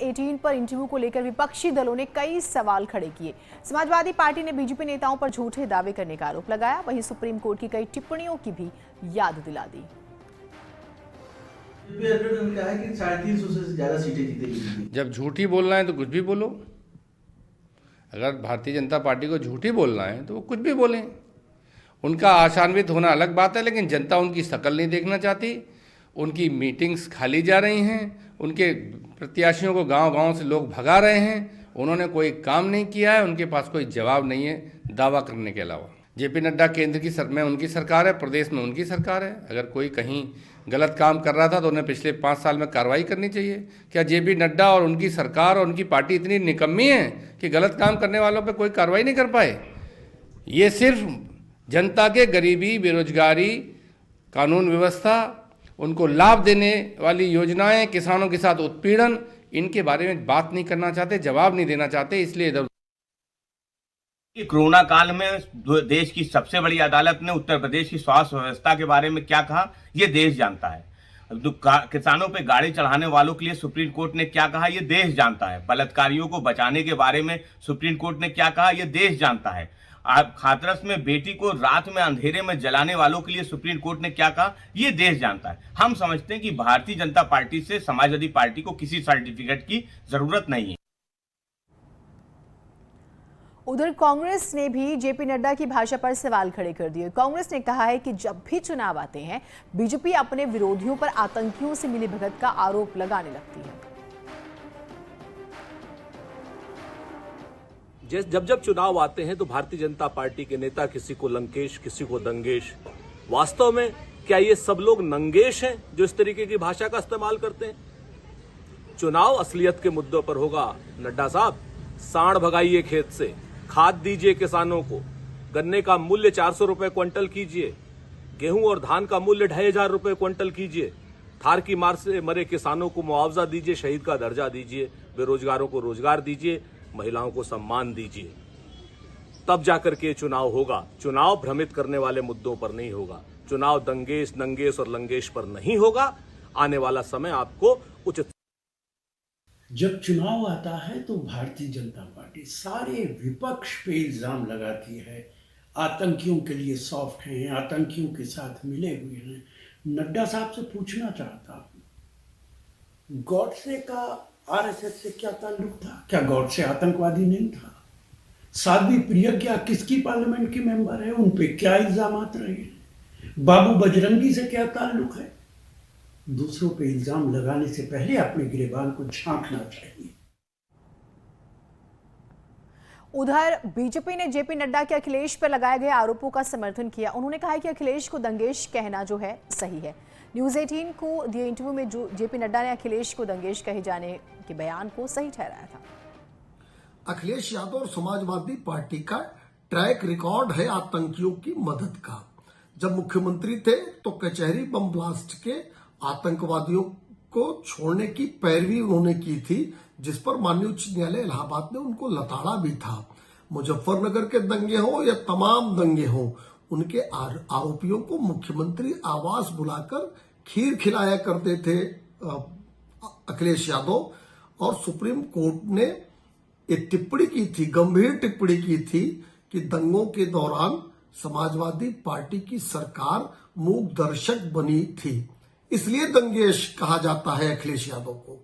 18 पर इंटरव्यू को लेकर विपक्षी दलों ने कई सवाल खड़े किए। समाजवादी पार्टी ने बीजेपी नेताओं पर झूठे दावे करने का आरोप लगाया, वहीं सुप्रीम कोर्ट की कई टिप्पणियों की भी याद दिला दी। कहा है कि 350 से ज्यादा सीटें जीतेगी। जब झूठी बोलना है तो कुछ भी बोलो। अगर भारतीय जनता पार्टी को झूठी बोलना है तो वो कुछ भी बोलें। उनका आशान्वित होना अलग बात है, लेकिन जनता उनकी शकल नहीं देखना चाहती। उनकी मीटिंग्स खाली जा रही हैं, उनके प्रत्याशियों को गांव-गांव से लोग भगा रहे हैं। उन्होंने कोई काम नहीं किया है, उनके पास कोई जवाब नहीं है दावा करने के अलावा। जेपी नड्डा केंद्र की में उनकी सरकार है, प्रदेश में उनकी सरकार है। अगर कोई कहीं गलत काम कर रहा था तो उन्हें पिछले 5 साल में कार्रवाई करनी चाहिए। क्या जेपी नड्डा और उनकी सरकार और उनकी पार्टी इतनी निकम्मी है कि गलत काम करने वालों पर कोई कार्रवाई नहीं कर पाए? ये सिर्फ जनता के गरीबी, बेरोजगारी, कानून व्यवस्था, उनको लाभ देने वाली योजनाएं, किसानों के साथ उत्पीड़न, इनके बारे में बात नहीं करना चाहते, जवाब नहीं देना चाहते, इसलिए इधर। कोरोना काल में देश की सबसे बड़ी अदालत ने उत्तर प्रदेश की स्वास्थ्य व्यवस्था के बारे में क्या कहा, यह देश जानता है। किसानों पे गाड़ी चढ़ाने वालों के लिए सुप्रीम कोर्ट ने क्या कहा, यह देश जानता है। बलात्कारियों को बचाने के बारे में सुप्रीम कोर्ट ने क्या कहा, यह देश जानता है। हाथरस में बेटी को रात में अंधेरे में जलाने वालों के लिए सुप्रीम कोर्ट ने क्या कहा, यह देश जानता है। हम समझते हैं कि भारतीय जनता पार्टी से समाजवादी पार्टी को किसी सर्टिफिकेट की जरूरत नहीं है। उधर कांग्रेस ने भी जेपी नड्डा की भाषा पर सवाल खड़े कर दिए। कांग्रेस ने कहा है कि जब भी चुनाव आते हैं, बीजेपी अपने विरोधियों पर आतंकियों से मिलीभगत का आरोप लगाने लगती है। जब चुनाव आते हैं तो भारतीय जनता पार्टी के नेता किसी को लंकेश, किसी को दंगेश। वास्तव में क्या ये सब लोग नंगेश हैं जो इस तरीके की भाषा का इस्तेमाल करते हैं? चुनाव असलियत के मुद्दों पर होगा। नड्डा साहब, सांड भगाइए खेत से, खाद दीजिए किसानों को, गन्ने का मूल्य 400 रुपए क्विंटल कीजिए, गेहूं और धान का मूल्य 2500 रुपए क्विंटल कीजिए, थार की मार से मरे किसानों को मुआवजा दीजिए, शहीद का दर्जा दीजिए, बेरोजगारों को रोजगार दीजिए, महिलाओं को सम्मान दीजिए। तब जाकर के चुनाव होगा। चुनाव भ्रमित करने वाले मुद्दों पर नहीं होगा। चुनाव दंगेश, नंगेश और लंगेश पर नहीं होगा। आने वाला समय आपको उचित। जब चुनाव आता है तो भारतीय जनता पार्टी सारे विपक्ष पे इल्जाम लगाती है, आतंकियों के लिए सॉफ्ट हैं, आतंकियों के साथ मिले हुए हैं। नड्डा साहब से पूछना चाहता हूं, गॉडसे का आरएसएस से क्या ताल्लुक था? क्या गॉडसे आतंकवादी नहीं था? साध्वी प्रियज्ञा किसकी पार्लियामेंट की मेंबर है? उन पे क्या इल्जामात रहे हैं? बाबू बजरंगी से क्या ताल्लुक है? दूसरों पे इल्जाम लगाने से पहले अपने गिरेबान को झांकना चाहिए। उधर बीजेपी ने जेपी नड्डा के अखिलेश पर लगाए गए आरोपों का समर्थन किया। उन्होंने कहा कि अखिलेश को दंगेश कहना जो है सही है। न्यूज़ 18 को दिए इंटरव्यू में जो जेपी नड्डा ने अखिलेश को दंगेश कहे जाने के बयान को सही ठहराया था। अखिलेश यादव और समाजवादी पार्टी का ट्रैक रिकॉर्ड है आतंकियों की मदद का। जब मुख्यमंत्री थे तो कचहरी बम ब्लास्ट के आतंकवादियों को छोड़ने की पैरवी उन्होंने की थी, जिस पर माननीय उच्च न्यायालय इलाहाबाद ने उनको लताड़ा भी था। मुजफ्फरनगर के दंगे हो या तमाम दंगे हो, उनके आरोपियों को मुख्यमंत्री आवास बुलाकर खीर खिलाया करते थे अखिलेश यादव। और सुप्रीम कोर्ट ने एक टिप्पणी की थी, गंभीर टिप्पणी की थी कि दंगों के दौरान समाजवादी पार्टी की सरकार मूक दर्शक बनी थी, इसलिए दंगेश कहा जाता है अखिलेश यादव को।